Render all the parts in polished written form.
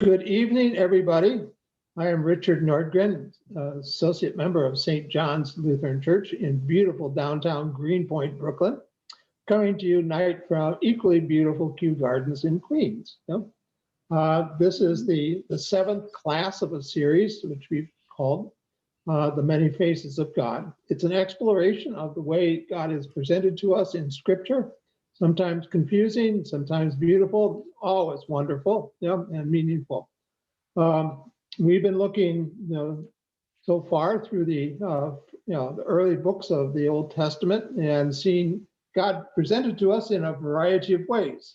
Good evening, everybody. I am Richard Nordgren, associate member of St. John's Lutheran Church in beautiful downtown Greenpoint, Brooklyn, coming to you tonight from equally beautiful Kew Gardens in Queens. This is the seventh class of a series, which we've called The Many Faces of God. It's an exploration of the way God is presented to us in Scripture, sometimes confusing, sometimes beautiful, always wonderful, and meaningful. We've been looking, so far through the early books of the Old Testament and seeing God presented to us in a variety of ways.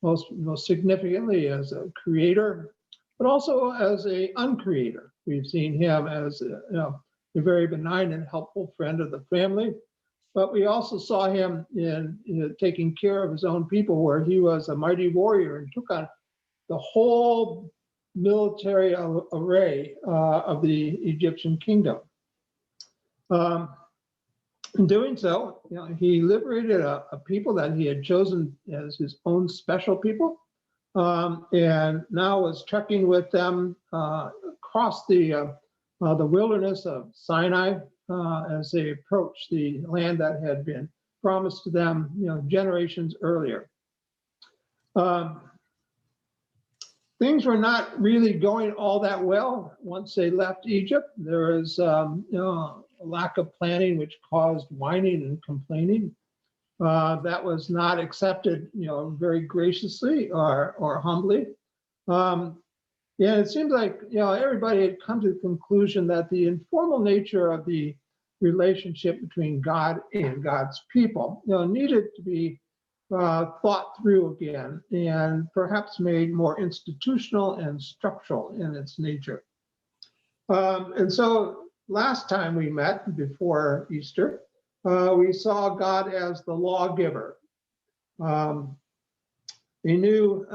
Most significantly as a creator, but also as a uncreator. We've seen him as a very benign and helpful friend of the family. But we also saw him in taking care of his own people, where he was a mighty warrior and took on the whole military array of the Egyptian kingdom. In doing so, he liberated a people that he had chosen as his own special people, and now was trekking with them across the wilderness of Sinai as they approached the land that had been promised to them, generations earlier. Things were not really going all that well once they left Egypt. There was a lack of planning, which caused whining and complaining. That was not accepted, very graciously or humbly. It seems like everybody had come to the conclusion that the informal nature of the relationship between God and God's people, needed to be thought through again and perhaps made more institutional and structural in its nature. And so last time we met before Easter, we saw God as the lawgiver. A new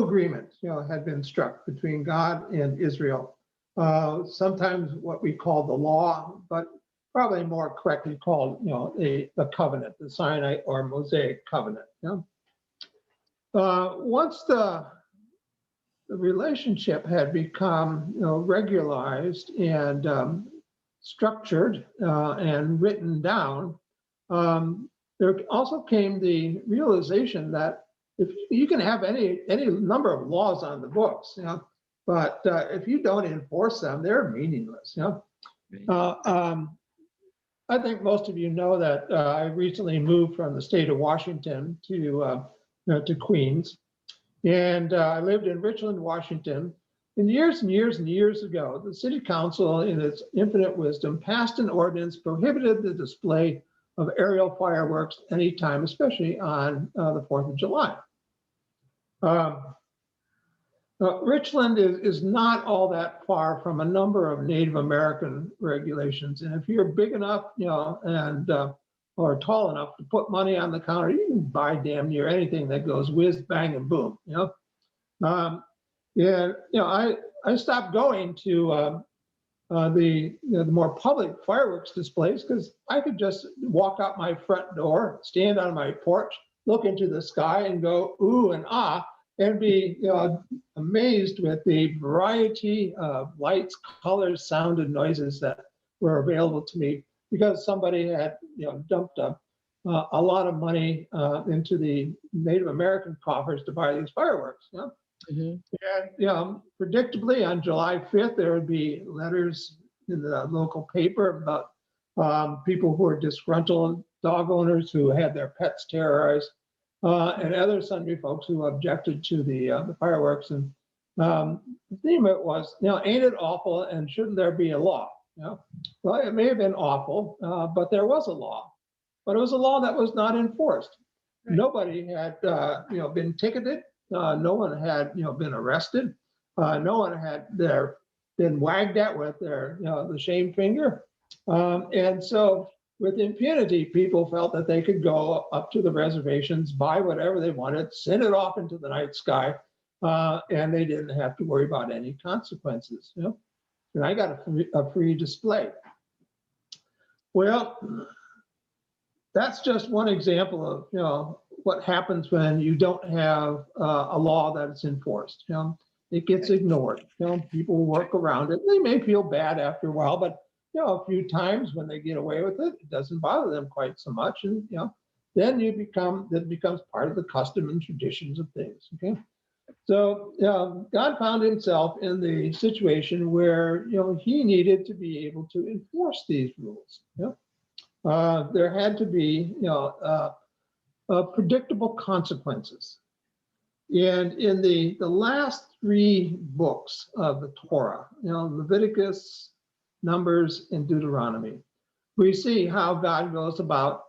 agreement, had been struck between God and Israel. Sometimes what we call the law, but probably more correctly called, the covenant, the Sinai or Mosaic covenant. Once the relationship had become, regularized and structured and written down, there also came the realization that if you can have any number of laws on the books, but if you don't enforce them, they're meaningless. I think most of you know that I recently moved from the state of Washington to Queens, and I lived in Richland, Washington. And years and years and years ago, the city council, in its infinite wisdom, passed an ordinance prohibited the display of aerial fireworks anytime, especially on the 4th of July. Richland is not all that far from a number of Native American regulations. And if you're big enough, and or tall enough to put money on the counter, you can buy damn near anything that goes whiz, bang, and boom. I stopped going to the more public fireworks displays because I could just walk out my front door, stand on my porch, look into the sky, and go ooh and ah, and be amazed with the variety of lights, colors, sound, and noises that were available to me because somebody had dumped a lot of money into the Native American coffers to buy these fireworks. And predictably on July 5th, there would be letters in the local paper about people who were disgruntled dog owners who had their pets terrorized. And other sundry folks who objected to the fireworks. And the theme of it was, ain't it awful and shouldn't there be a law? Well, it may have been awful, but there was a law. But it was a law that was not enforced. Right. Nobody had, been ticketed. No one had, been arrested. No one had been wagged at with their, the shame finger. And so with impunity, people felt that they could go up to the reservations, buy whatever they wanted, send it off into the night sky, and they didn't have to worry about any consequences. And I got a free display. Well, that's just one example of what happens when you don't have a law that is enforced. It gets ignored. People work around it. They may feel bad after a while, but a few times when they get away with it, it doesn't bother them quite so much. And then that becomes part of the custom and traditions of things. Okay. So God found himself in the situation where he needed to be able to enforce these rules. There had to be predictable consequences. And in the last 3 books of the Torah, Leviticus, Numbers, and Deuteronomy, we see how God goes about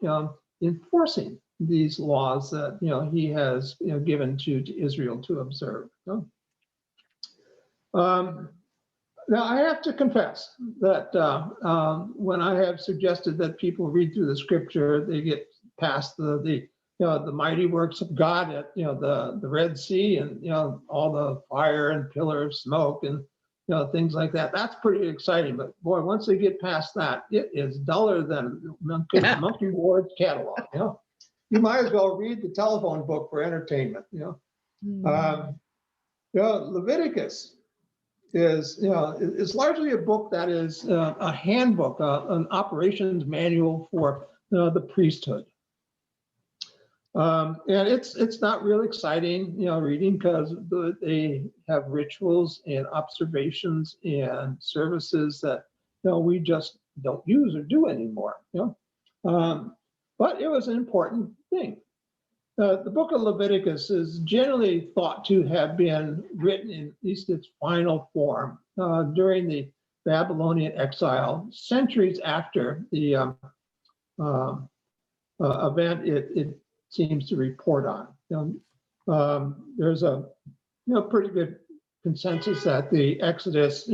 enforcing these laws that he has given to Israel to observe. Now I have to confess that when I have suggested that people read through the scripture, they get past the mighty works of God at the Red Sea and all the fire and pillar of smoke and things like that. That's pretty exciting. But boy, once they get past that, it is duller than Monkey Ward's catalog. You might as well read the telephone book for entertainment. Leviticus is largely a book that is a handbook, an operations manual for the priesthood. And it's not real exciting, reading, because they have rituals and observations and services that we just don't use or do anymore. But it was an important thing. The book of Leviticus is generally thought to have been written in at least its final form during the Babylonian exile, centuries after the event it seems to report on. There's a pretty good consensus that the Exodus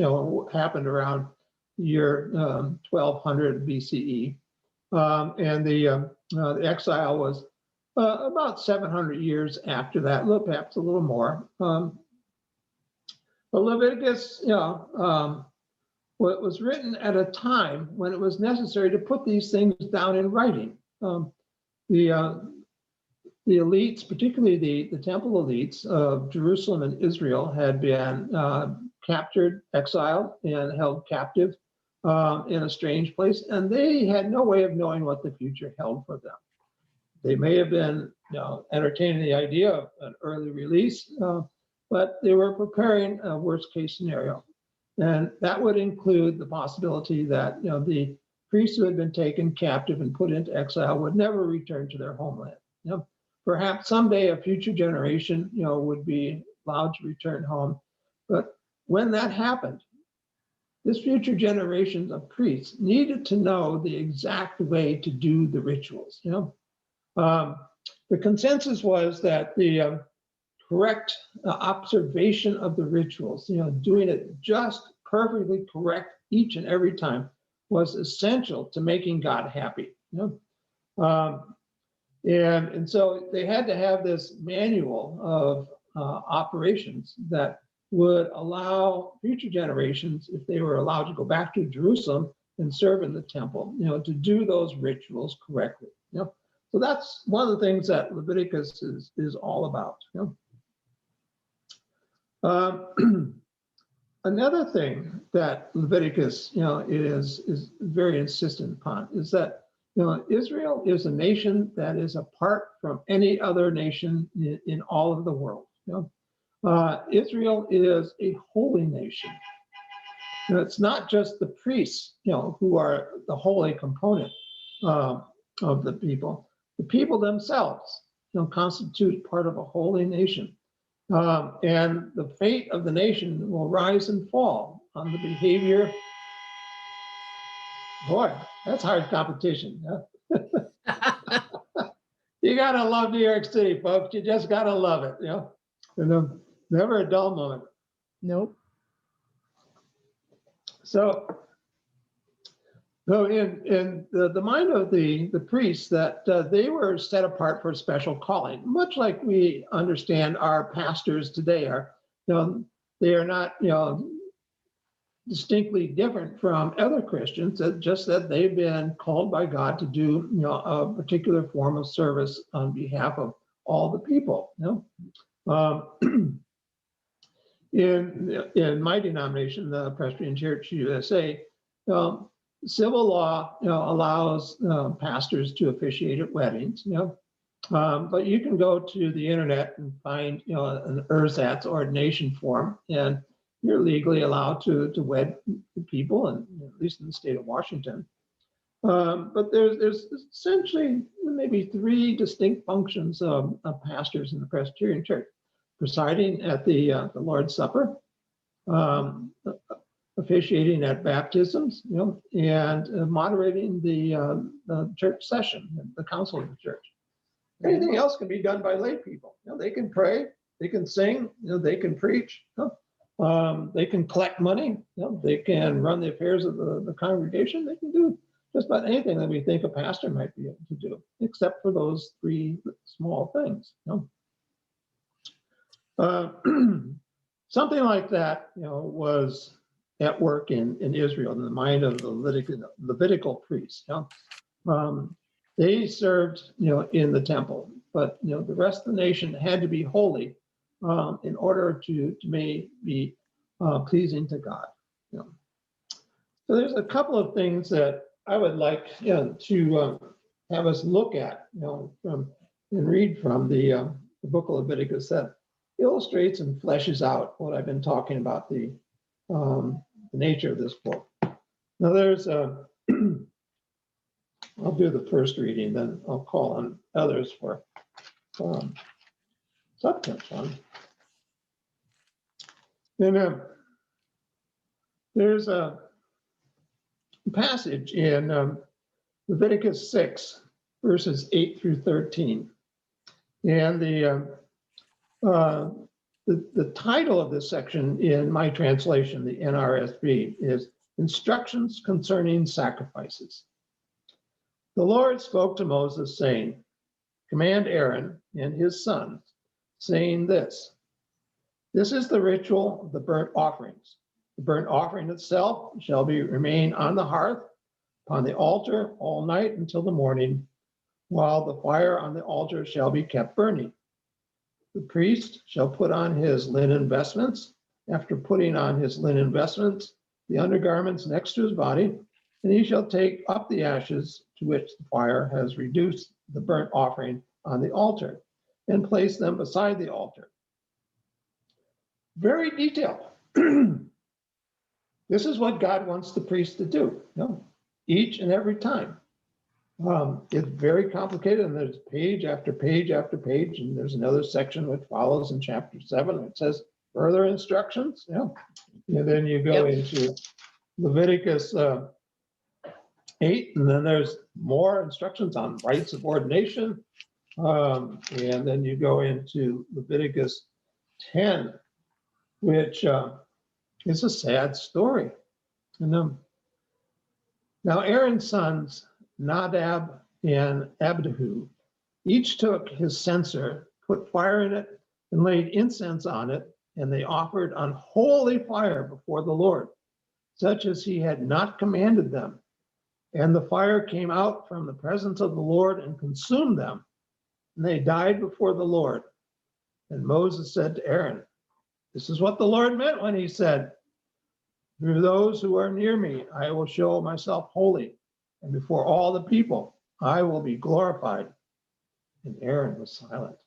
happened around the year 1200 BCE, and the exile was about 700 years after that, perhaps a little more. But Leviticus, was written at a time when it was necessary to put these things down in writing. The elites, particularly the temple elites of Jerusalem and Israel, had been captured, exiled, and held captive in a strange place, and they had no way of knowing what the future held for them. They may have been entertaining the idea of an early release, but they were preparing a worst case scenario. And that would include the possibility that the priests who had been taken captive and put into exile would never return to their homeland. Perhaps someday a future generation would be allowed to return home. But when that happened, this future generations of priests needed to know the exact way to do the rituals. The consensus was that the correct observation of the rituals, doing it just perfectly correct each and every time, was essential to making God happy. And so they had to have this manual of operations that would allow future generations, if they were allowed to go back to Jerusalem and serve in the temple, to do those rituals correctly. So that's one of the things that Leviticus is all about. Another thing that Leviticus, is very insistent upon is that Israel is a nation that is apart from any other nation in all of the world. Israel is a holy nation. It's not just the priests, who are the holy component of the people. The people themselves, constitute part of a holy nation. And the fate of the nation will rise and fall on the behavior. Boy, that's hard competition. You gotta love New York City, folks. You just gotta love it. And never a dull moment. Nope. So in the mind of the priests, that they were set apart for a special calling, much like we understand our pastors today are. They are not distinctly different from other Christians, just that they've been called by God to do a particular form of service on behalf of all the people. in my denomination, the Presbyterian Church USA, civil law, allows pastors to officiate at weddings, but you can go to the internet and find, an ersatz ordination form, and you're legally allowed to wed people, and at least in the state of Washington. But there's essentially maybe three distinct functions of pastors in the Presbyterian Church: presiding at the Lord's Supper, officiating at baptisms, and moderating the church session, the council of the church. Anything else can be done by lay people. They can pray, they can sing, they can preach, they can collect money, they can run the affairs of the congregation. They can do just about anything that we think a pastor might be able to do, except for those three small things. Something like that, was at work in Israel in the mind of the Levitical priests. They served, in the temple, but the rest of the nation had to be holy in order to be pleasing to God. So there's a couple of things that I would like to have us look at, from and read from the book of Leviticus that illustrates and fleshes out what I've been talking about, the nature of this book. Now there's I'll do the first reading, then I'll call on others for subsequent one. And there's a passage in Leviticus 6, verses 8 through 13. And the title of this section in my translation, the NRSV, is Instructions Concerning Sacrifices. The Lord spoke to Moses, saying, "Command Aaron and his sons, saying this: This is the ritual of the burnt offerings. The burnt offering itself shall remain on the hearth upon the altar all night until the morning, while the fire on the altar shall be kept burning. The priest shall put on his linen vestments. After putting on his linen vestments, the undergarments next to his body, and he shall take up the ashes to which the fire has reduced the burnt offering on the altar, and place them beside the altar." Very detailed. This is what God wants the priest to do, each and every time. It's very complicated, and there's page after page after page, and there's another section which follows in chapter 7, which says further instructions. And then you go into Leviticus 8, and then there's more instructions on rites of ordination. And then you go into Leviticus 10, which is a sad story. And now Aaron's sons, Nadab and Abihu, each took his censer, put fire in it, and laid incense on it, and they offered unholy fire before the Lord, such as he had not commanded them. And the fire came out from the presence of the Lord and consumed them, and they died before the Lord. And Moses said to Aaron, "This is what the Lord meant when he said, 'Through those who are near me, I will show myself holy, and before all the people, I will be glorified.'" And Aaron was silent.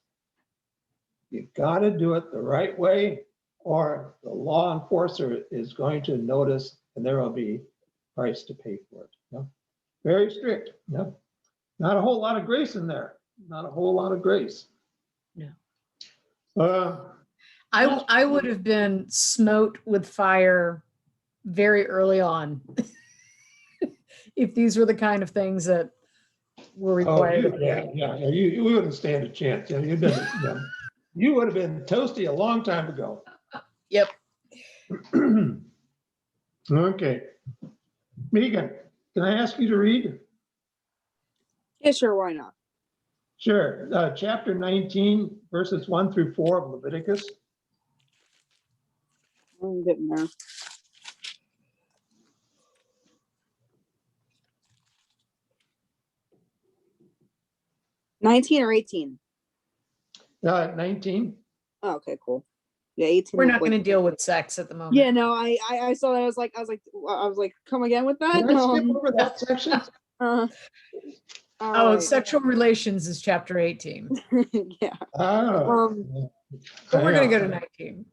You've got to do it the right way, or the law enforcer is going to notice, and there will be a price to pay for it. Very strict. Not a whole lot of grace in there. Not a whole lot of grace. No. Uh, I would have been smote with fire very early on if these were the kind of things that were required. You wouldn't stand a chance. You would have been toasty a long time ago. Yep. Okay. Megan, can I ask you to read? Yeah, sure, why not? Sure. Chapter 19, verses 1 through 4 of Leviticus. I'm getting there. $19 or $18? 19. Oh, okay, cool. Yeah, 18. We're was not like- going to deal with sex at the moment. Yeah, no, I saw that. I was like, come again with that? Can I skip over that section? All Oh, right. sexual relations is chapter 18. Yeah. Oh. But we're going to Yeah. go to 19.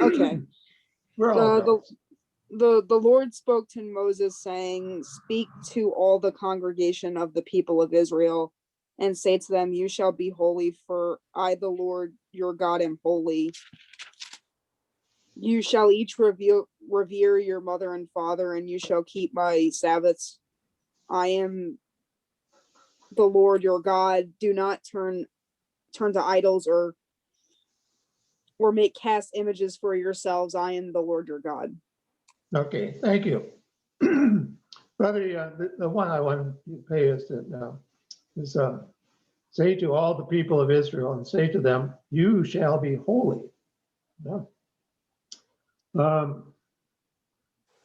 Okay. We're all adults. The Lord spoke to Moses, saying, "Speak to all the congregation of the people of Israel, and say to them, You shall be holy, for I, the Lord your God, am holy. You shall each revere your mother and father, and you shall keep my Sabbaths. I am the Lord your God. Do not turn to idols or make cast images for yourselves. I am the Lord your God." Okay, thank you. Brother, the one I want to pay is say to all the people of Israel and say to them, you shall be holy. Yeah.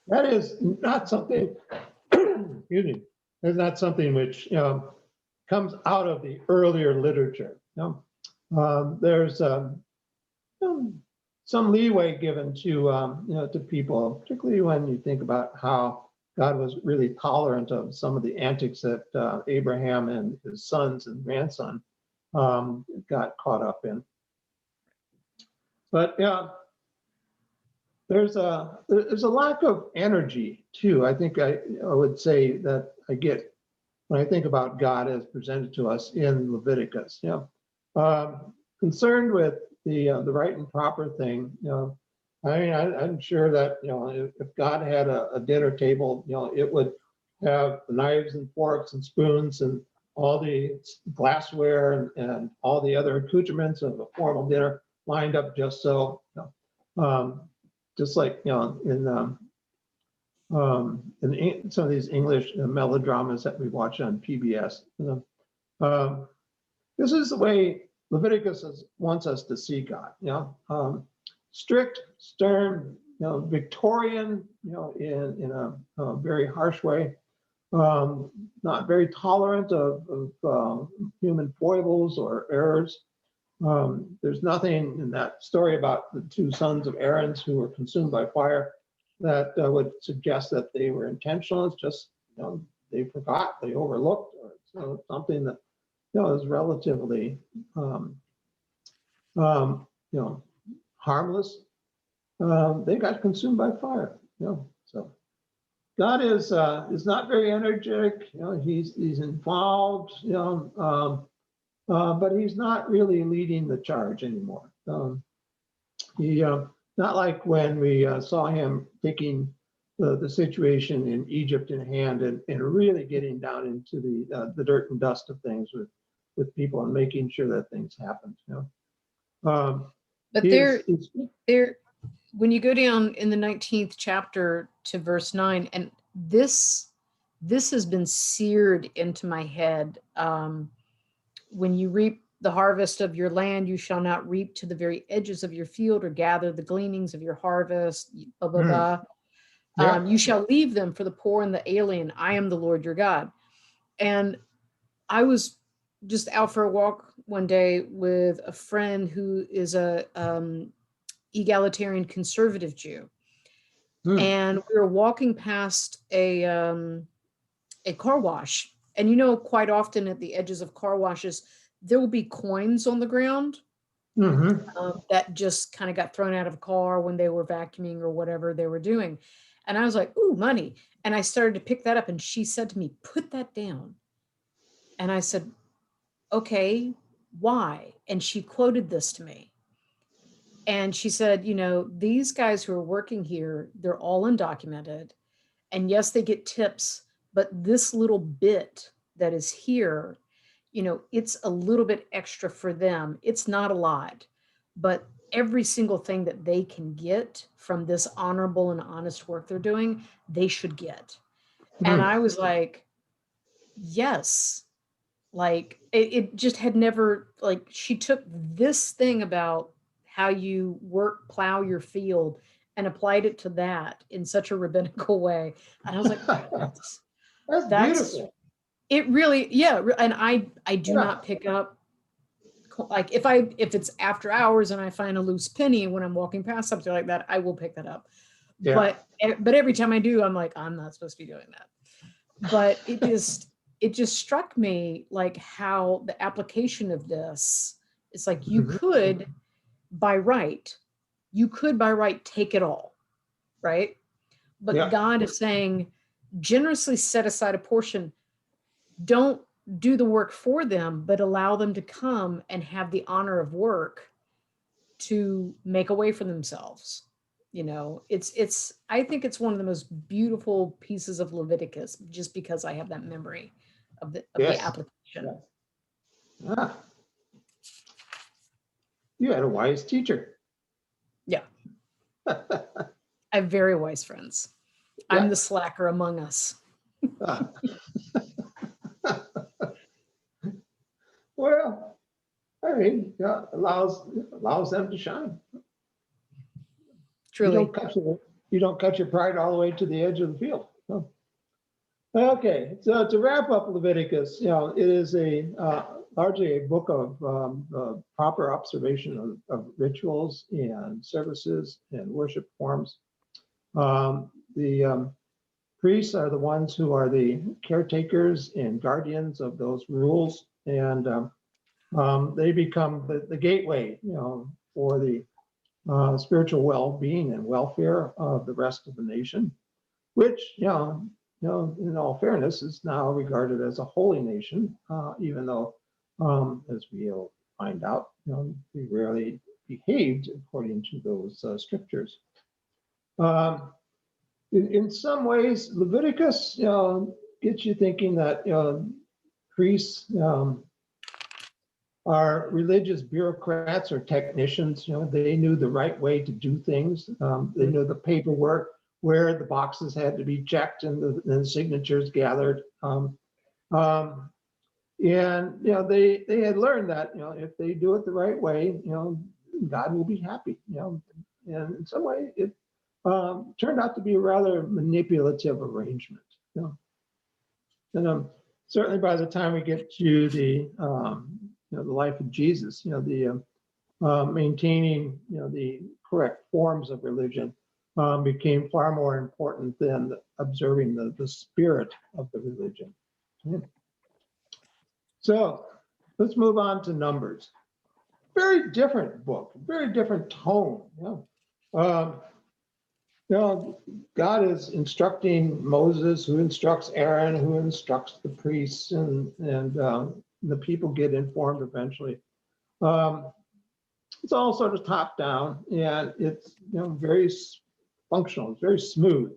That is not something, excuse me, that's not something which comes out of the earlier literature. There's some leeway given to to people, particularly when you think about how God was really tolerant of some of the antics that Abraham and his sons and grandson got caught up in. But yeah, there's a lack of energy too. I think I would say that I get when I think about God as presented to us in Leviticus. Concerned with the right and proper thing. I mean, I'm sure that if God had a dinner table, it would have knives and forks and spoons and all the glassware and all the other accoutrements of a formal dinner lined up just so. Just like in some of these English melodramas that we watch on PBS. This is the way Leviticus wants us to see God. Strict, stern, Victorian, in a very harsh way. Not very tolerant of human foibles or errors. There's nothing in that story about the two sons of Aaron who were consumed by fire that would suggest that they were intentional. It's just they forgot, they overlooked, or something that is relatively harmless. They got consumed by fire. So God is not very energetic. He's involved. But he's not really leading the charge anymore. He not like when we saw him taking the situation in Egypt in hand and really getting down into the dirt and dust of things with people and making sure that things happened. But when you go down in the 19th chapter to verse 9, and this has been seared into my head. When you reap the harvest of your land, you shall not reap to the very edges of your field or gather the gleanings of your harvest, blah, blah, blah. Yeah. You shall leave them for the poor and the alien. I am the Lord your God. And I was just out for a walk one day with a friend who is a egalitarian conservative Jew. And we were walking past a car wash. And quite often at the edges of car washes, there will be coins on the ground that just kind of got thrown out of a car when they were vacuuming or whatever they were doing. And I was like, ooh, money. And I started to pick that up. And she said to me, put that down. And I said, okay, why? And she quoted this to me. And she said, these guys who are working here, they're all undocumented. And yes, they get tips, but this little bit that is here, it's a little bit extra for them. It's not a lot, but every single thing that they can get from this honorable and honest work they're doing, they should get. And I was like, yes, like it just had never, like, she took this thing about how you plow your field and applied it to that in such a rabbinical way. And I was like, that's beautiful. it really, yeah. And I do not pick up like if it's after hours and I find a loose penny when I'm walking past something like that, I will pick that up. Yeah. But every time I do, I'm like, I'm not supposed to be doing that. But it just struck me like how the application of this, it's like you Mhm. could by right take it all, right? But Yeah. God is saying, generously set aside a portion. Don't do the work for them, but allow them to come and have the honor of work to make a way for themselves. You know, I think it's one of the most beautiful pieces of Leviticus, just because I have that memory of the Yes. application. Yeah. Ah, you had a wise teacher. Yeah. I have very wise friends. Yeah. I'm the slacker among us. Ah. Well, I mean, yeah, allows them to shine. Truly. You don't cut your pride all the way to the edge of the field. No. Okay, so to wrap up Leviticus, it is largely a book of proper observation of rituals and services and worship forms. The priests are the ones who are the caretakers and guardians of those rules, and they become the gateway, for the spiritual well-being and welfare of the rest of the nation, which, in all fairness, is now regarded as a holy nation, even though, as we'll find out, we rarely behaved according to those scriptures. In some ways, Leviticus, gets you thinking that priests are religious bureaucrats or technicians. They knew the right way to do things. They knew the paperwork, where the boxes had to be checked and the signatures gathered. And they had learned that if they do it the right way, God will be happy. And in some way, it turned out to be a rather manipulative arrangement. And certainly by the time we get to the life of Jesus, the maintaining the correct forms of religion became far more important than observing the spirit of the religion. So let's move on to Numbers. Very different book, very different tone. God is instructing Moses, who instructs Aaron, who instructs the priests, and the people get informed eventually. It's all sort of top down, and it's very functional. It's very smooth.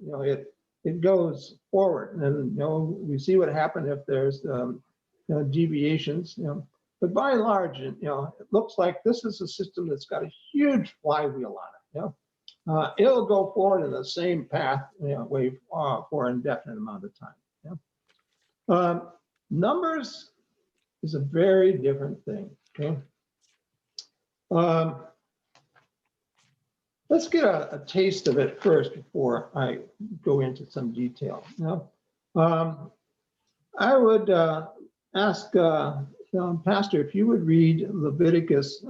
It goes forward, and we see what happened if there's deviations. But by and large, it looks like this is a system that's got a huge flywheel on it. It'll go forward in the same path, way for an indefinite amount of time. Numbers is a very different thing. Okay. Let's get a taste of it first before I go into some detail. I would ask Pastor if you would read Leviticus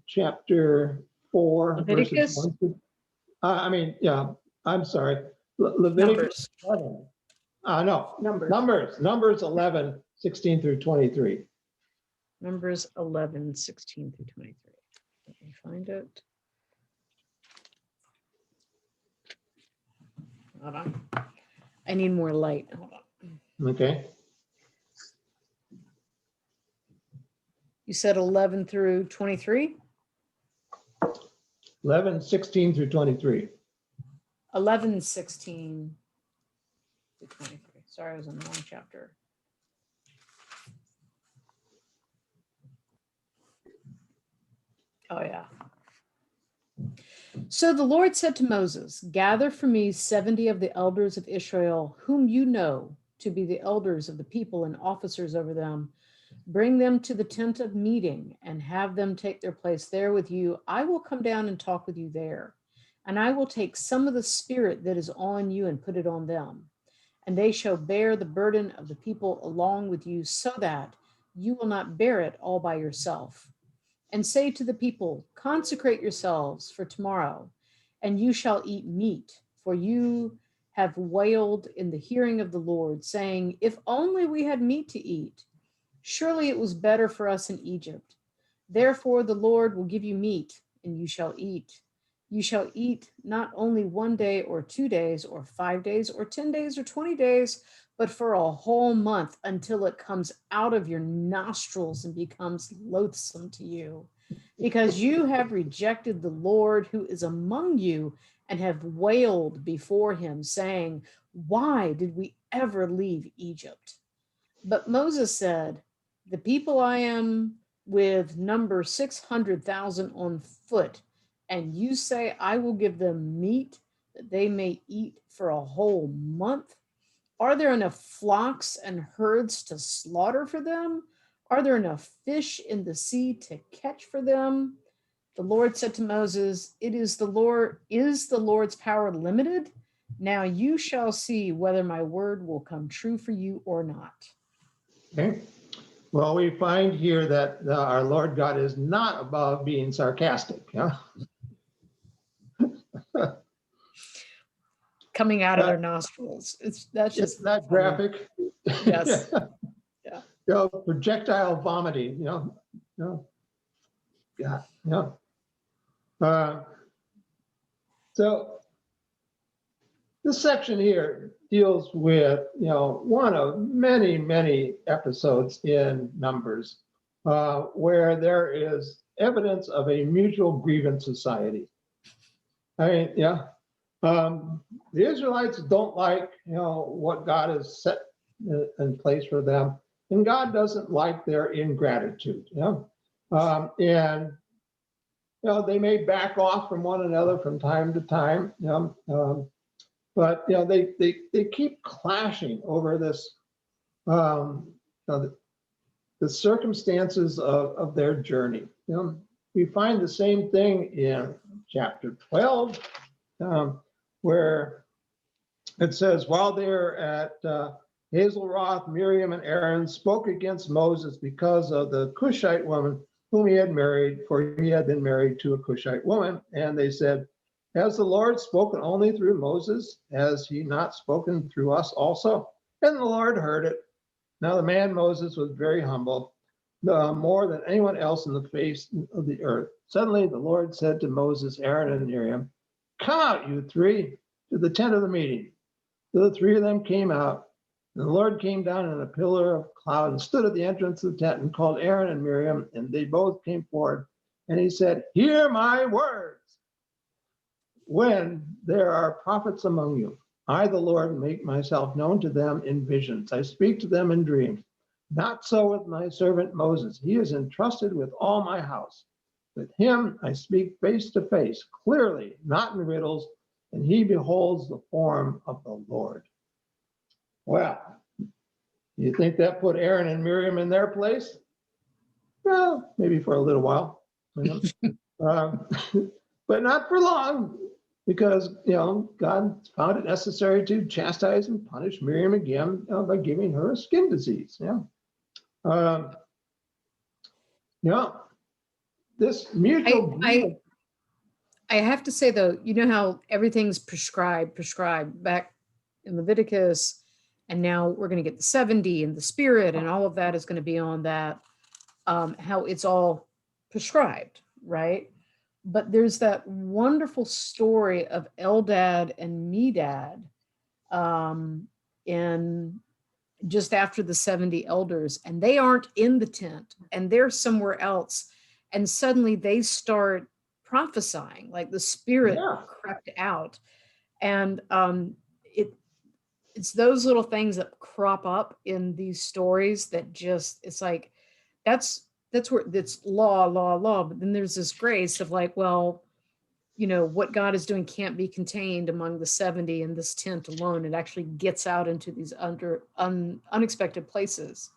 chapter 4, Leviticus? verses 1 to, I'm sorry, Leviticus 11. No, Numbers 11, 16 through 23. Numbers 11, 16 through 23. Let me find it. Hold on. I need more light. Hold on. Okay. You said 11 through 23? 11, 16 through 23. 11, 16 through 23. Sorry, I was in the wrong chapter. Oh, yeah. So the Lord said to Moses, gather for me 70 of the elders of Israel, whom you know to be the elders of the people and officers over them. Bring them to the tent of meeting and have them take their place there with you. I will come down and talk with you there. And I will take some of the spirit that is on you and put it on them. And they shall bear the burden of the people along with you, so that you will not bear it all by yourself. And say to the people, consecrate yourselves for tomorrow, and you shall eat meat, for you have wailed in the hearing of the Lord, saying, if only we had meat to eat. Surely it was better for us in Egypt. Therefore the Lord will give you meat, and you shall eat. You shall eat not only 1 day or 2 days or 5 days or 10 days or 20 days, but for a whole month, until it comes out of your nostrils and becomes loathsome to you. Because you have rejected the Lord who is among you and have wailed before him, saying, why did we ever leave Egypt? But Moses said, the people I am with number 600,000 on foot, and you say I will give them meat that they may eat for a whole month? Are there enough flocks and herds to slaughter for them? Are there enough fish in the sea to catch for them? The Lord said to Moses, is the Lord's power limited? Now you shall see whether my word will come true for you or not. Okay. Well, we find here that our Lord God is not above being sarcastic. Yeah. Coming out of their nostrils. That's just Isn't that funny. graphic? Yes. Yeah. Projectile vomiting, Yeah. So this section here deals with, one of many, many episodes in Numbers where there is evidence of a mutual grievance society. I mean, yeah. The Israelites don't like, what God has set in place for them, and God doesn't like their ingratitude. And they may back off from one another from time to time. But they keep clashing over this, the circumstances of their journey. We find the same thing in chapter 12. Where it says, while they're at Hazelroth, Miriam and Aaron spoke against Moses because of the Cushite woman whom he had married, for he had been married to a Cushite woman. And they said, has the Lord spoken only through Moses? Has he not spoken through us also? And the Lord heard it. Now the man Moses was very humble, more than anyone else in the face of the earth. Suddenly the Lord said to Moses, Aaron, and Miriam, come out, you three, to the tent of the meeting. So the three of them came out, and the Lord came down in a pillar of cloud and stood at the entrance of the tent and called Aaron and Miriam, and they both came forward. And he said, hear my words. When there are prophets among you, I, the Lord, make myself known to them in visions. I speak to them in dreams. Not so with my servant Moses. He is entrusted with all my house. With him I speak face to face, clearly, not in riddles, and he beholds the form of the Lord. Well, you think that put Aaron and Miriam in their place? Well, maybe for a little while, but not for long, because God found it necessary to chastise and punish Miriam again by giving her a skin disease. This mutual. I have to say though, you know how everything's prescribed back in Leviticus, and now we're going to get the 70 and the Spirit, and all of that is going to be on that. How it's all prescribed, right? But there's that wonderful story of Eldad and Medad in just after the 70 elders, and they aren't in the tent, and they're somewhere else, and suddenly they start prophesying, like the Spirit crept out. And it's those little things that crop up in these stories that just, it's like, that's where it's law, but then there's this grace of like, well, what God is doing can't be contained among the 70 in this tent alone. It actually gets out into these unexpected places.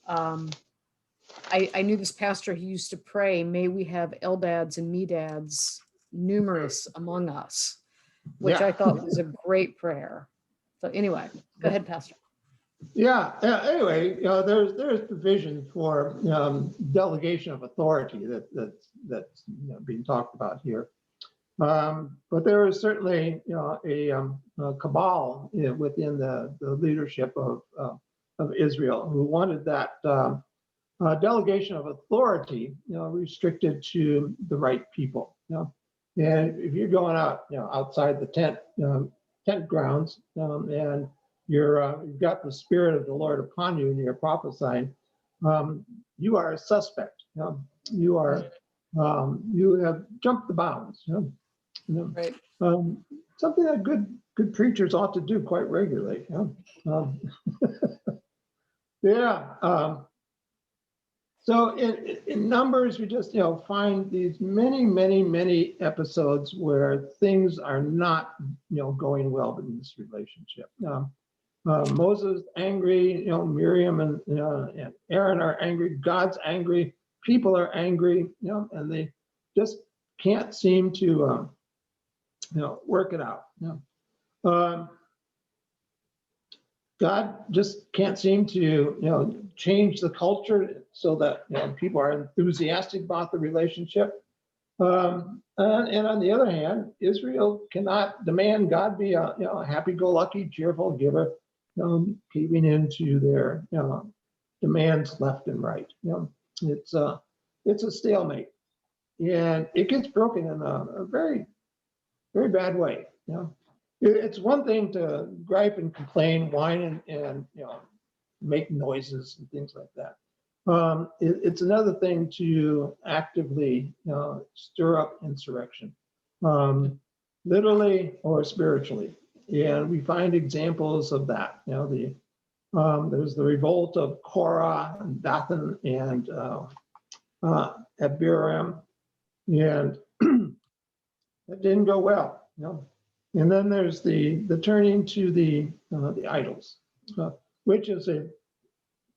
I knew this pastor who used to pray, may we have Eldads and Medads numerous among us, which I thought was a great prayer. So anyway, go ahead, Pastor. Yeah. Anyway, there's provision for delegation of authority that's being talked about here. But there is certainly a cabal within the leadership of Israel who wanted that delegation of authority restricted to the right people. And if you're going out outside the tent grounds and you've got the spirit of the Lord upon you and you're prophesying, you are a suspect. You are you have jumped the bounds. Right. Something that good preachers ought to do quite regularly. Yeah. So in Numbers, we just find these many episodes where things are not going well in this relationship. Moses angry, Miriam and Aaron are angry. God's angry. People are angry, and they just can't seem to work it out. God just can't seem to change the culture so that people are enthusiastic about the relationship. And on the other hand, Israel cannot demand God be a happy-go-lucky, cheerful giver, caving into their demands left and right. It's a stalemate, and it gets broken in a very, very bad way. It's one thing to gripe and complain, whine and make noises and things like that. It's another thing to actively stir up insurrection, literally or spiritually. And we find examples of that. There's the revolt of Korah and Dathan and Abiram, and that didn't go well. And then there's the turning to the idols, which is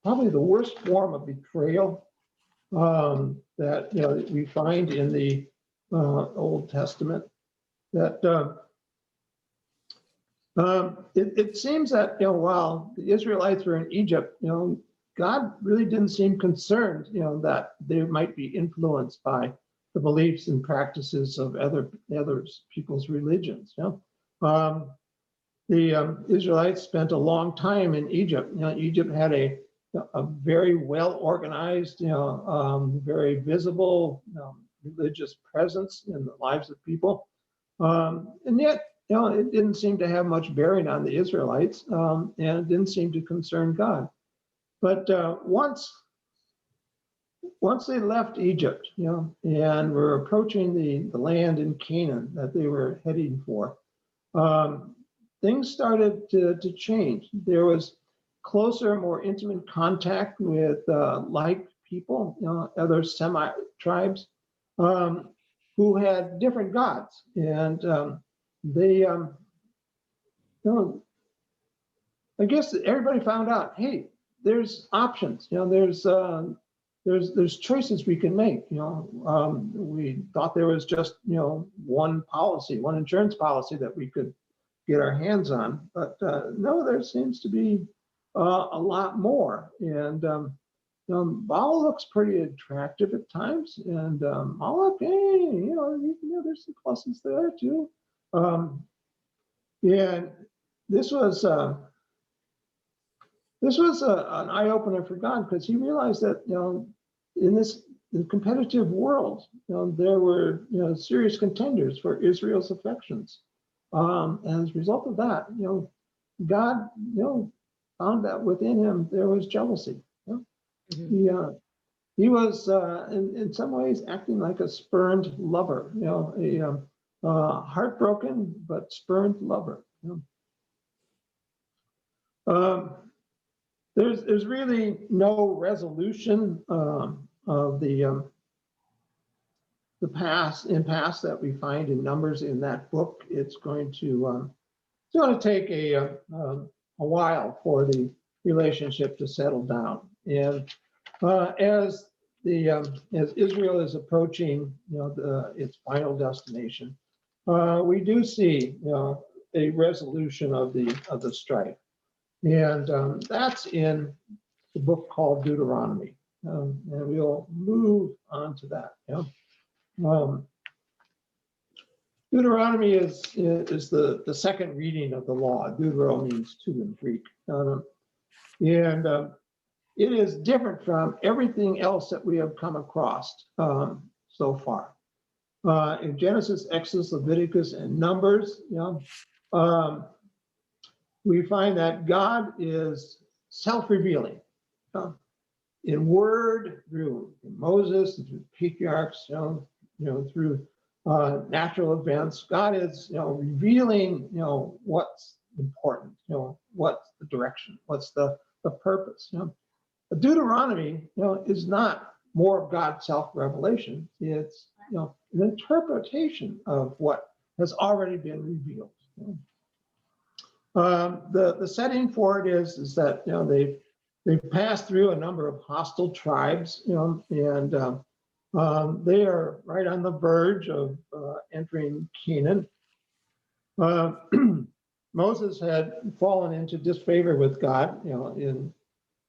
probably the worst form of betrayal that we find in the Old Testament. That it seems that while the Israelites were in Egypt, God really didn't seem concerned, that they might be influenced by the beliefs and practices of other people's religions. The Israelites spent a long time in Egypt. Egypt had a very well organized, very visible religious presence in the lives of people, and yet it didn't seem to have much bearing on the Israelites, and it didn't seem to concern God. But once they left Egypt, and were approaching the land in Canaan that they were heading for, things started to change. There was closer, more intimate contact with like people, other Semite tribes, who had different gods, and they, I guess everybody found out, hey, there's options. There's choices we can make. We thought there was just one policy, one insurance policy that we could get our hands on, but no, there seems to be a lot more. And Baal looks pretty attractive at times, and Moloch, hey, there's some pluses there too. And this was an eye opener for God, because he realized that in this competitive world, there were serious contenders for Israel's affections. And as a result of that, God found that within him there was jealousy. Mm-hmm. He was in some ways acting like a spurned lover, a heartbroken but spurned lover. There's really no resolution of the past that we find in Numbers in that book. It's going to take a while for the relationship to settle down. And as Israel is approaching its final destination, we do see a resolution of the strife. And that's in the book called Deuteronomy. And we'll move on to that. Yeah. Deuteronomy is the second reading of the law. Deutero means two in Greek. And it is different from everything else that we have come across so far. In Genesis, Exodus, Leviticus, and Numbers, we find that God is self-revealing in word, through Moses, and through patriarchs, through natural events. God is, revealing, what's important, what's the direction, what's the purpose. Deuteronomy, is not more of God's self-revelation. It's, an interpretation of what has already been revealed. The setting for it is that they've passed through a number of hostile tribes, and they are right on the verge of entering Canaan. Moses had fallen into disfavor with God, in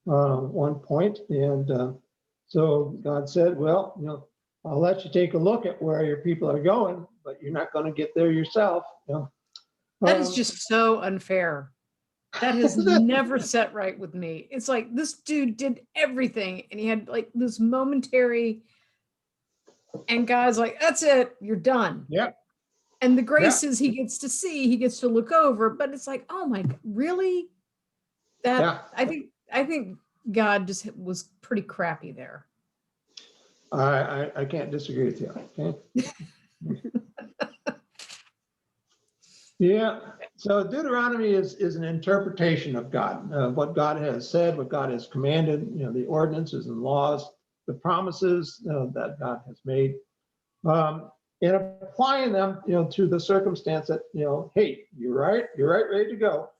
one point, and so God said, "Well, I'll let you take a look at where your people are going, but you're not going to get there yourself." That is just so unfair. That has never set right with me. It's like this dude did everything and he had like this momentary, and God's like, "That's it, you're done." Yeah. And the graces he gets to see, he gets to look over, but it's like, oh my God, really? I think God just was pretty crappy there. I can't disagree with you. Okay. Yeah. So Deuteronomy is an interpretation of God, what God has said, what God has commanded, the ordinances and laws, the promises that God has made, and applying them, to the circumstance that, hey, you're right, ready to go.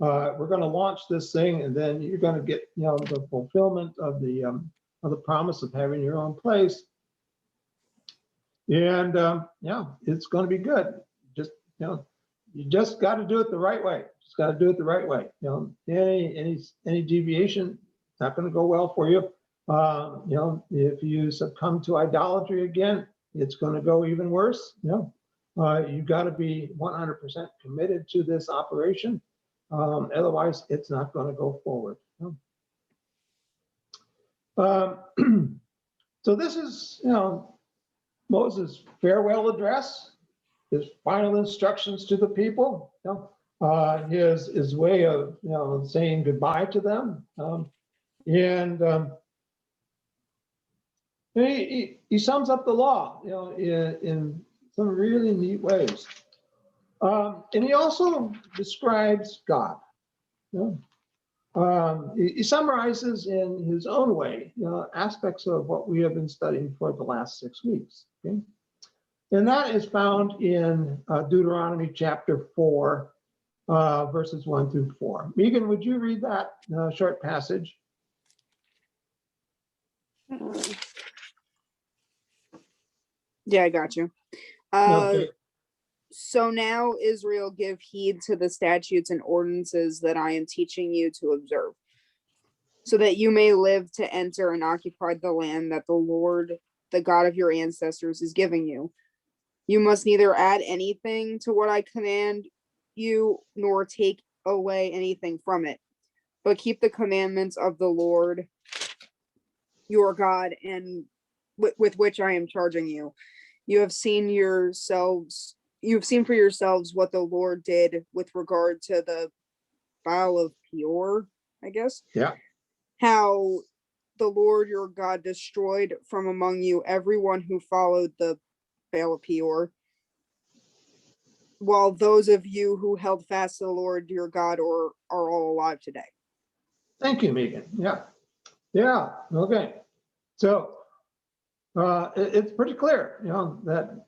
We're going to launch this thing, and then you're going to get, the fulfillment of the promise of having your own place. And it's going to be good. Just, you just got to do it the right way. Just got to do it the right way. Any deviation, it's not going to go well for you. If you succumb to idolatry again, it's going to go even worse. You've got to be 100% committed to this operation. Otherwise, it's not going to go forward. So this is, Moses' farewell address, his final instructions to the people, his way of, saying goodbye to them. He sums up the law, in some really neat ways. And he also describes God. He summarizes in his own way, aspects of what we have been studying for the last 6 weeks. Okay? And that is found in Deuteronomy chapter 4, verses 1 through 4. Megan, would you read that short passage? Yeah, I got you. Okay. So now, Israel, give heed to the statutes and ordinances that I am teaching you to observe, so that you may live to enter and occupy the land that the Lord, the God of your ancestors, is giving you. You must neither add anything to what I command you, nor take away anything from it, but keep the commandments of the Lord your God, and with which I am charging you. You have seen for yourselves what the Lord did with regard to the Baal of Peor, I guess. Yeah. How the Lord your God destroyed from among you everyone who followed the Baal of Peor, while those of you who held fast to the Lord your God are all alive today. Thank you, Megan. Yeah. Okay. So it's pretty clear, that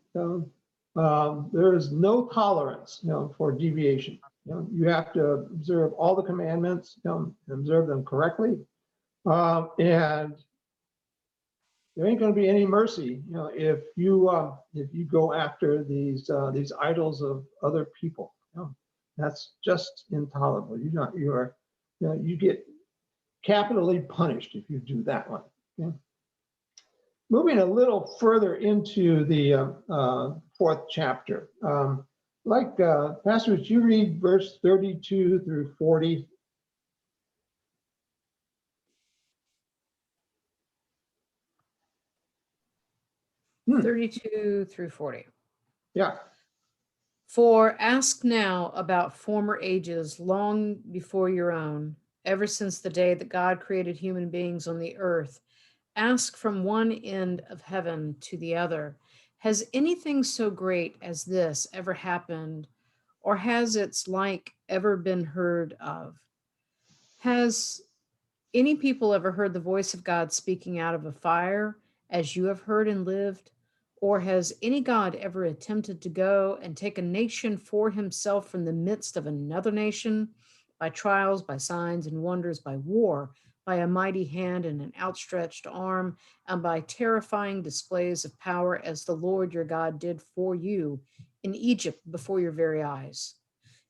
there is no tolerance, for deviation. You have to observe all the commandments, observe them correctly, and there ain't going to be any mercy, if you go after these idols of other people. That's just intolerable. You are you get capitally punished if you do that one. Okay? Moving a little further into the 4th chapter. Pastor, would you read verse 32 through 40? Hmm. 32 through 40. Yeah. For ask now about former ages long before your own, ever since the day that God created human beings on the earth. Ask from one end of heaven to the other. Has anything so great as this ever happened, or has its like ever been heard of? Has any people ever heard the voice of God speaking out of a fire, as you have heard and lived? Or has any God ever attempted to go and take a nation for himself from the midst of another nation, by trials, by signs and wonders, by war, by a mighty hand and an outstretched arm, and by terrifying displays of power, as the Lord your God did for you in Egypt before your very eyes?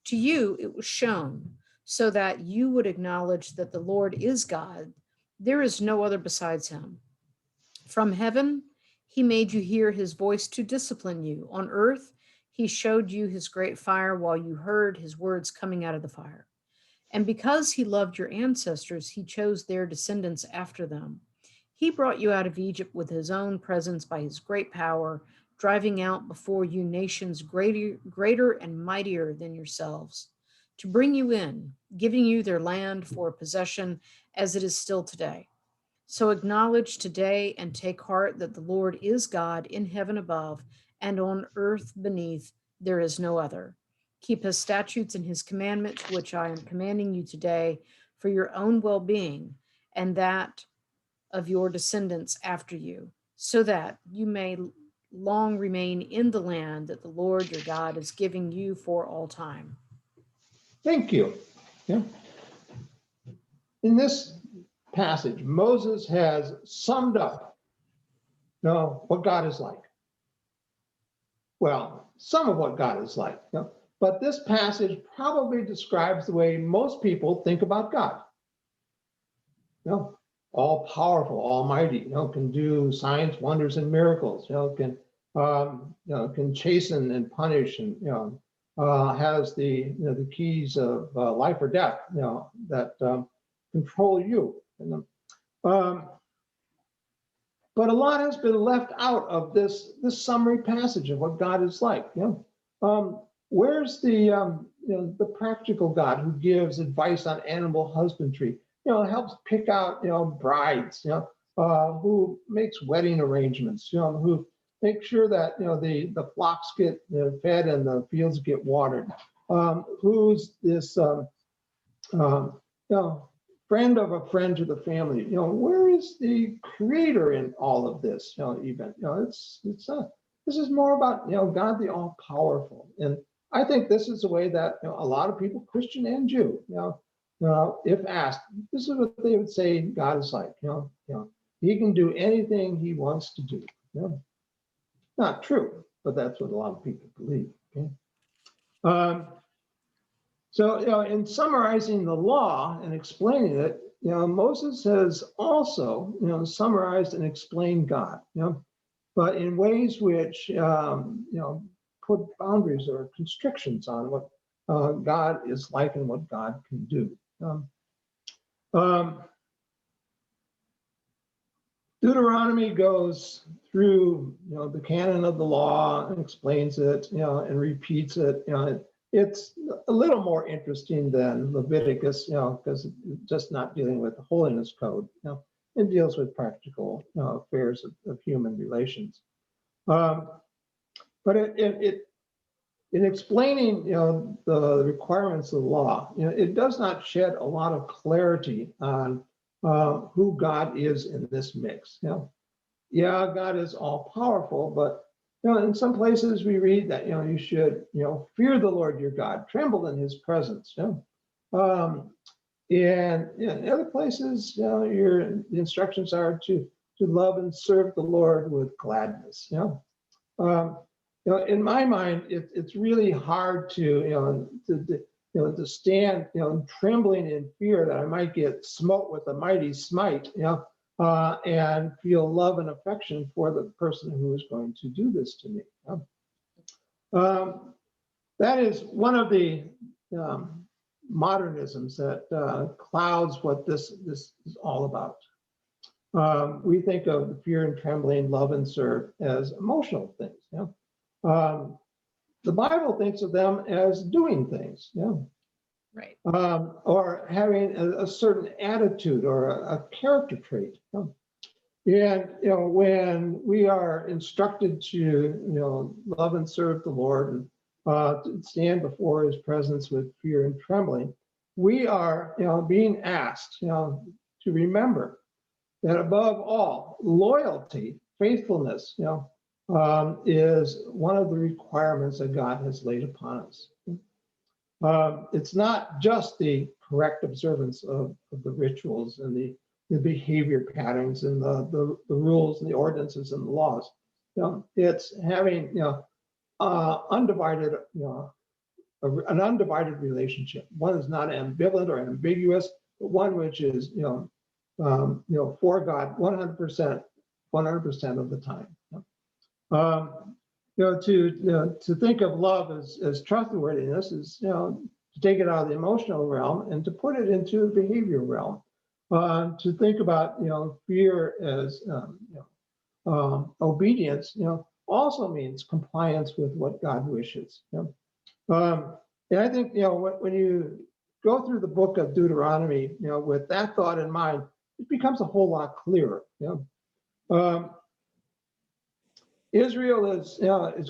To you it was shown, so that you would acknowledge that the Lord is God. There is no other besides him. From heaven, he made you hear his voice to discipline you. On earth, he showed you his great fire while you heard his words coming out of the fire. And because he loved your ancestors, he chose their descendants after them. He brought you out of Egypt with his own presence by his great power, driving out before you nations greater and mightier than yourselves, to bring you in, giving you their land for a possession as it is still today. So acknowledge today and take heart that the Lord is God in heaven above, and on earth beneath there is no other. Keep his statutes and his commandments, which I am commanding you today, for your own well-being and that of your descendants after you, so that you may long remain in the land that the Lord your God is giving you for all time. Thank you. Yeah. In this passage, Moses has summed up what God is like. Well, some of what God is like. But this passage probably describes the way most people think about God. All powerful, almighty, can do signs, wonders, and miracles. Can chasten and punish, and has the the keys of life or death. That control you. But a lot has been left out of this summary passage of what God is like. Where's the practical God who gives advice on animal husbandry? Helps pick out brides. Who makes wedding arrangements. Who makes sure that the flocks get fed and the fields get watered. Who's this friend of a friend to the family? Where is the creator in all of this? This is more about God the all-powerful. And I think this is the way that a lot of people, Christian and Jew, if asked, this is what they would say God is like. He can do anything he wants to do. Not true, but that's what a lot of people believe. Okay? So, in summarizing the law and explaining it, Moses has also, summarized and explained God, but in ways which, put boundaries or constrictions on what God is like and what God can do. Deuteronomy goes through, the canon of the law and explains it, and repeats it. It's a little more interesting than Leviticus, because it's just not dealing with the holiness code. It deals with practical affairs of human relations. But in explaining, the requirements of the law, it does not shed a lot of clarity on who God is in this mix. God is all powerful, but in some places we read that you should fear the Lord your God, tremble in His presence. And in other places, the instructions are to love and serve the Lord with gladness. In my mind, it's really hard to to stand, trembling in fear that I might get smote with a mighty smite, and feel love and affection for the person who is going to do this to me. That is one of the modernisms that clouds what this is all about. We think of fear and trembling, love and serve as emotional things. The Bible thinks of them as doing things. Right. Or having a certain attitude or a character trait. And when we are instructed to love and serve the Lord and to stand before His presence with fear and trembling, we are being asked to remember that above all, loyalty, faithfulness, is one of the requirements that God has laid upon us. It's not just the correct observance of the rituals and the behavior patterns and the rules and the ordinances and the laws. It's having undivided, an undivided relationship. One is not ambivalent or ambiguous, but one which is for God 100% of the time. To think of love as trustworthiness is, to take it out of the emotional realm and to put it into the behavior realm. To think about, fear as obedience, also means compliance with what God wishes. And I think, when you go through the book of Deuteronomy, with that thought in mind, it becomes a whole lot clearer. Israel is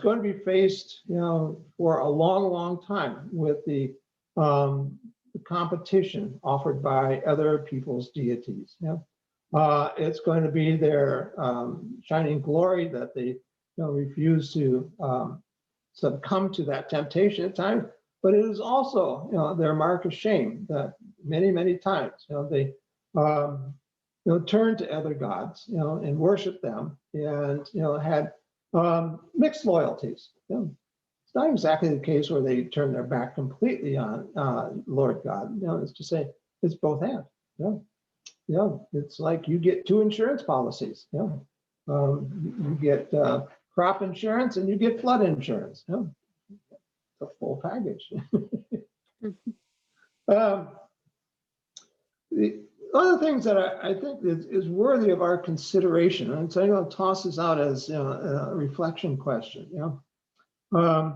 going to be faced, for a long, long time with the competition offered by other people's deities. It's going to be their shining glory that they refuse to succumb to that temptation at times, but it is also their mark of shame that many, many times they turn to other gods and worship them, and had mixed loyalties. It's not exactly the case where they turn their back completely on Lord God. It's to say it's both and. It's like you get two insurance policies. You get crop insurance and you get flood insurance. It's a full package. The other things that I think is worthy of our consideration, and so I'm going to toss this out as a reflection question. God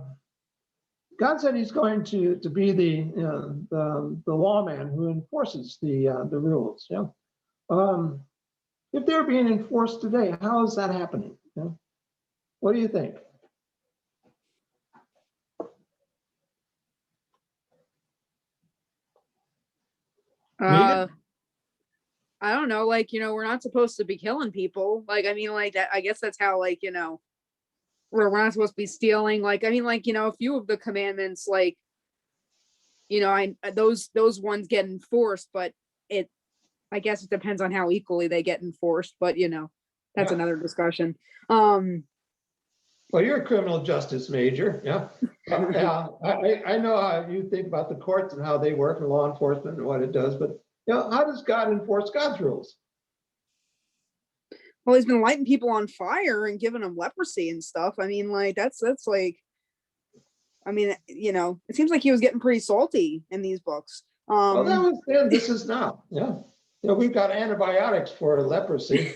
said He's going to be the lawman who enforces the rules. If they're being enforced today, how is that happening? What do you think? I don't know, we're not supposed to be killing people. That, I guess that's how, we're not supposed to be stealing. A few of the commandments, those ones get enforced, but I guess it depends on how equally they get enforced, but that's another discussion. Well, you're a criminal justice major, yeah. I know how you think about the courts and how they work and law enforcement and what it does, but how does God enforce God's rules? Well, He's been lighting people on fire and giving them leprosy and stuff. That's it seems like He was getting pretty salty in these books. Well, that was then, this is now, yeah. We've got antibiotics for leprosy.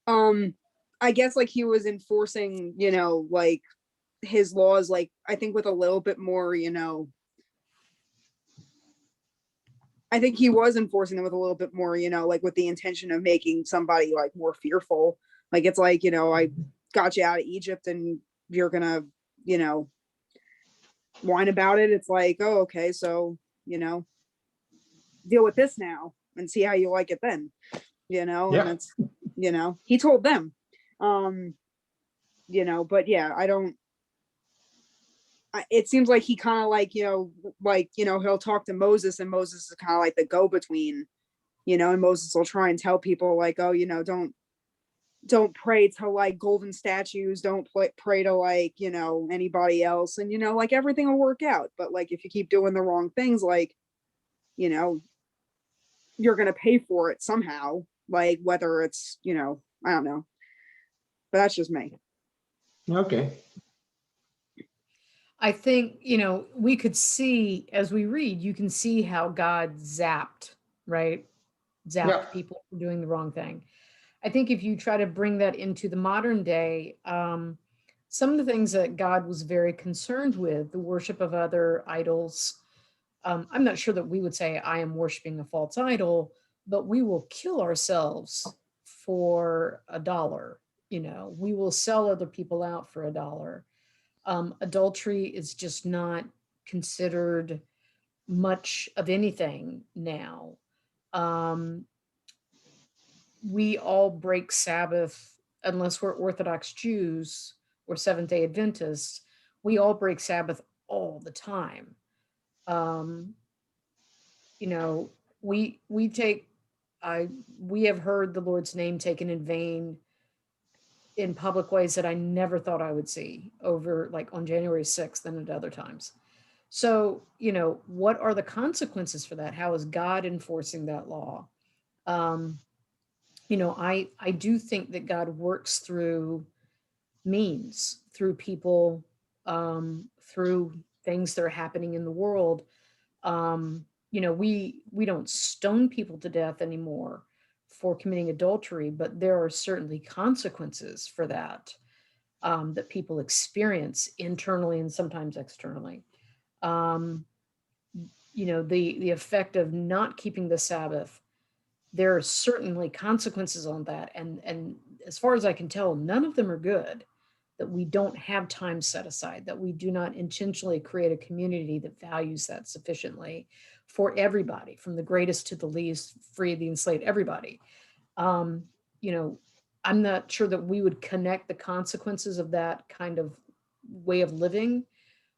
I guess He was enforcing, His laws, I think with a little bit more, I think He was enforcing them with a little bit more, with the intention of making somebody more fearful. It's I got you out of Egypt and you're gonna, whine about it. It's oh, okay, so, deal with this now and see how you like it then, Yeah. and that's, He told them, but yeah, it seems like He kind of he'll talk to Moses, and Moses is kind of the go-between, and Moses will try and tell people oh, don't pray to like golden statues, don't pray to like, anybody else, and like everything will work out. But like if you keep doing the wrong things, like, you're going to pay for it somehow, like whether it's, I don't know, but that's just me. Okay. I think, we could see as we read, you can see how God zapped, right? Zapped Yeah. people for doing the wrong thing. I think if you try to bring that into the modern day, some of the things that God was very concerned with, the worship of other idols. I'm not sure that we would say, I am worshiping a false idol, but we will kill ourselves for $1. We will sell other people out for $1. Adultery is just not considered much of anything now. We all break Sabbath unless we're Orthodox Jews or Seventh-day Adventists. We all break Sabbath all the time. We take we have heard the Lord's name taken in vain in public ways that I never thought I would see, over like on January 6th and at other times. So, what are the consequences for that? How is God enforcing that law? I do think that God works through means, through people, through things that are happening in the world. We don't stone people to death anymore for committing adultery, but there are certainly consequences for that, that people experience internally and sometimes externally. The effect of not keeping the Sabbath, there are certainly consequences on that. And as far as I can tell, none of them are good. That we don't have time set aside, that we do not intentionally create a community that values that sufficiently for everybody, from the greatest to the least, free, the enslaved, everybody. I'm not sure that we would connect the consequences of that kind of way of living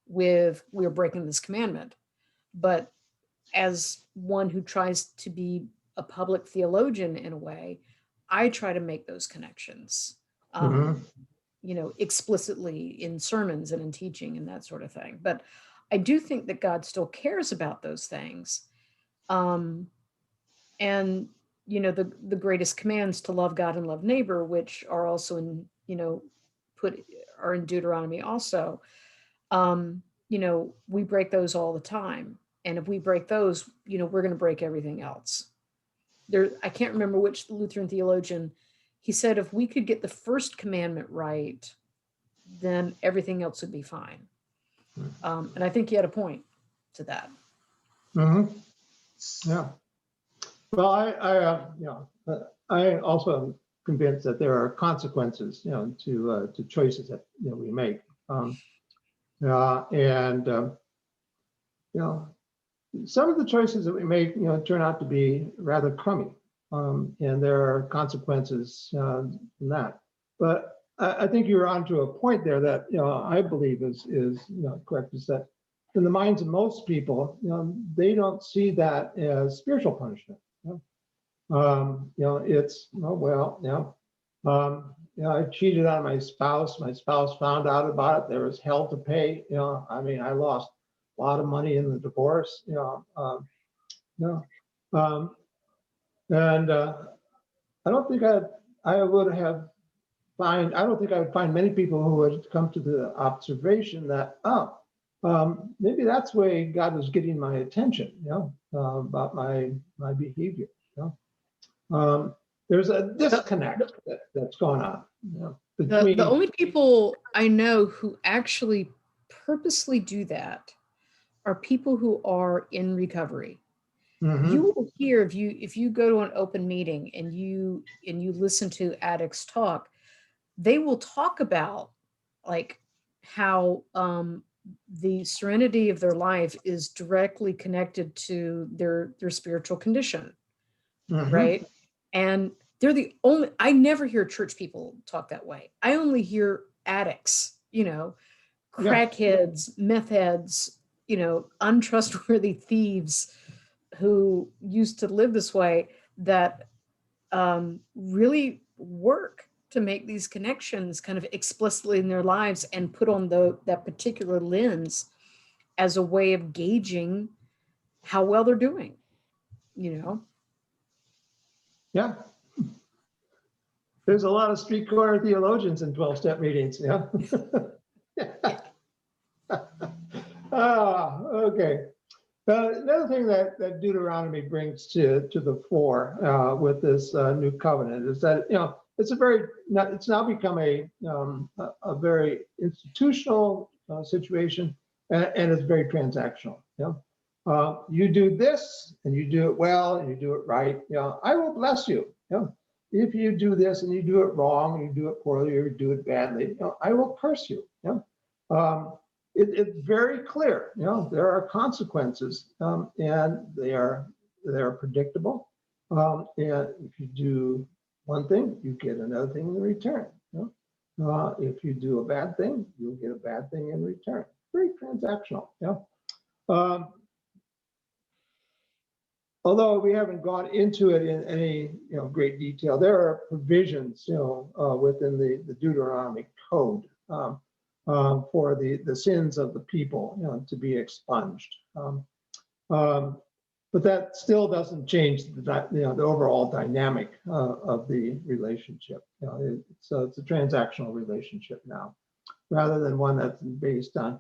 with we're breaking this commandment. But as one who tries to be a public theologian in a way, I try to make those connections, explicitly in sermons and in teaching and that sort of thing. But I do think that God still cares about those things. And, the greatest commands to love God and love neighbor, which are also in, are in Deuteronomy also. We break those all the time. And if we break those, we're going to break everything else. I can't remember which Lutheran theologian, he said, if we could get the first commandment right, then everything else would be fine. And I think he had a point to that. Yeah. Well, I also am convinced that there are consequences, to choices that we make. Some of the choices that we make, turn out to be rather crummy, and there are consequences from that. But I think you're onto a point there that I believe is correct. Is that in the minds of most people, they don't see that as spiritual punishment. It's I cheated on my spouse. My spouse found out about it. There was hell to pay. I lost a lot of money in the divorce. And I don't think I would find many people who would come to the observation that maybe that's the way God was getting my attention, about my behavior. There's a disconnect that's going on. Between the only people I know who actually purposely do that are people who are in recovery. You will hear, if you go to an open meeting and you listen to addicts talk, they will talk about like how the serenity of their life is directly connected to their spiritual condition, right? And they're the only, I never hear church people talk that way. I only hear addicts, crackheads, meth heads, untrustworthy thieves who used to live this way, that really work to make these connections kind of explicitly in their lives and put on that particular lens as a way of gauging how well they're doing, you know? Yeah. There's a lot of street corner theologians in 12-step meetings, yeah. Okay. Another thing that Deuteronomy brings to the fore with this new covenant is that, it's now become a very institutional situation, and it's very transactional. You do this and you do it well and you do it right, I will bless you. If you do this and you do it wrong, you do it poorly, or you do it badly, I will curse you. It's very clear. There are consequences, and they are predictable. And if you do one thing, you get another thing in return. If you do a bad thing, you'll get a bad thing in return. Very transactional. Although we haven't gone into it in any great detail, there are provisions within the Deuteronomy code for the sins of the people to be expunged. But that still doesn't change the overall dynamic of the relationship. It's a transactional relationship now, rather than one that's based on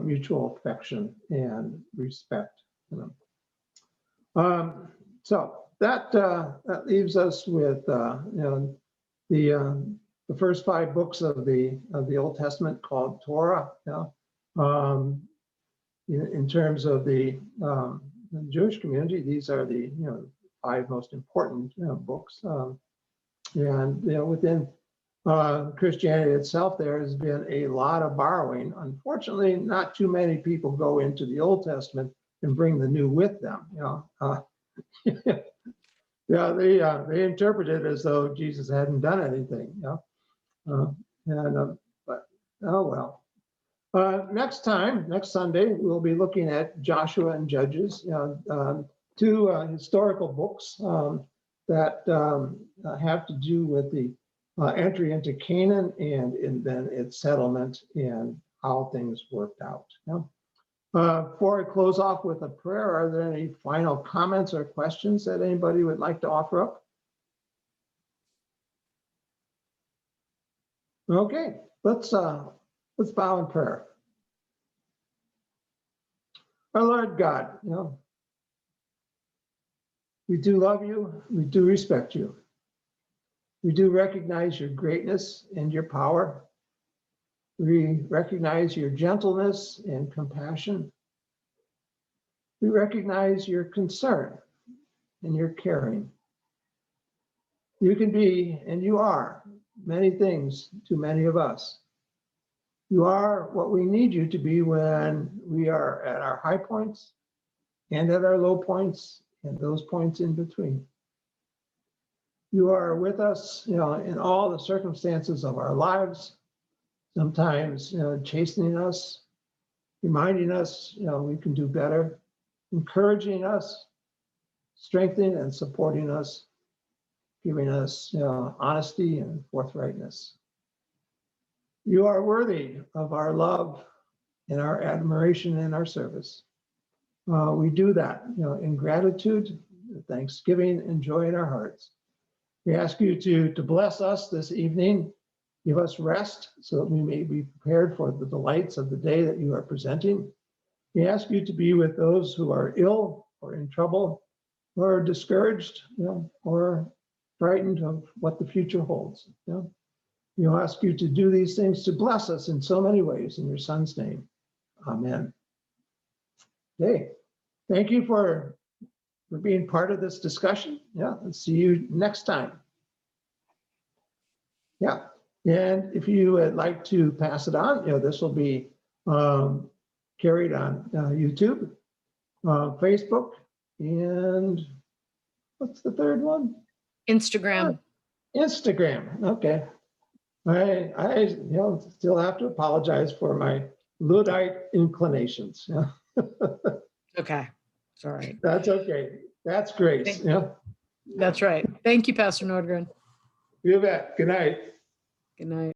mutual affection and respect. So that leaves us with the first 5 books of the Old Testament called Torah. In terms of the Jewish community, these are the 5 most important books. And within Christianity itself, there has been a lot of borrowing. Unfortunately, not too many people go into the Old Testament and bring the new with them. They interpret it as though Jesus hadn't done anything. But oh well. Next Sunday, we'll be looking at Joshua and Judges, 2 historical books that have to do with the entry into Canaan and then its settlement and how things worked out. Before I close off with a prayer, are there any final comments or questions that anybody would like to offer up? Okay, let's bow in prayer. Our Lord God, we do love you, we do respect you. We do recognize your greatness and your power. We recognize your gentleness and compassion. We recognize your concern and your caring. You can be, and you are, many things to many of us. You are what we need you to be when we are at our high points and at our low points and those points in between. You are with us, in all the circumstances of our lives, sometimes, chastening us, reminding us, we can do better, encouraging us, strengthening and supporting us, giving us, honesty and forthrightness. You are worthy of our love and our admiration and our service. We do that, in gratitude, thanksgiving, and joy in our hearts. We ask you to bless us this evening, give us rest so that we may be prepared for the delights of the day that you are presenting. We ask you to be with those who are ill or in trouble or discouraged, or frightened of what the future holds. We ask you to do these things to bless us in so many ways in your Son's name. Amen. Okay, thank you for being part of this discussion. And see you next time. And if you would like to pass it on, this will be carried on YouTube, Facebook, and what's the third one? Instagram. Instagram. Okay. I still have to apologize for my Luddite inclinations. Okay. It's all right. That's okay. That's grace. That's right. Thank you, Pastor Nordgren. You bet. Good night. Good night.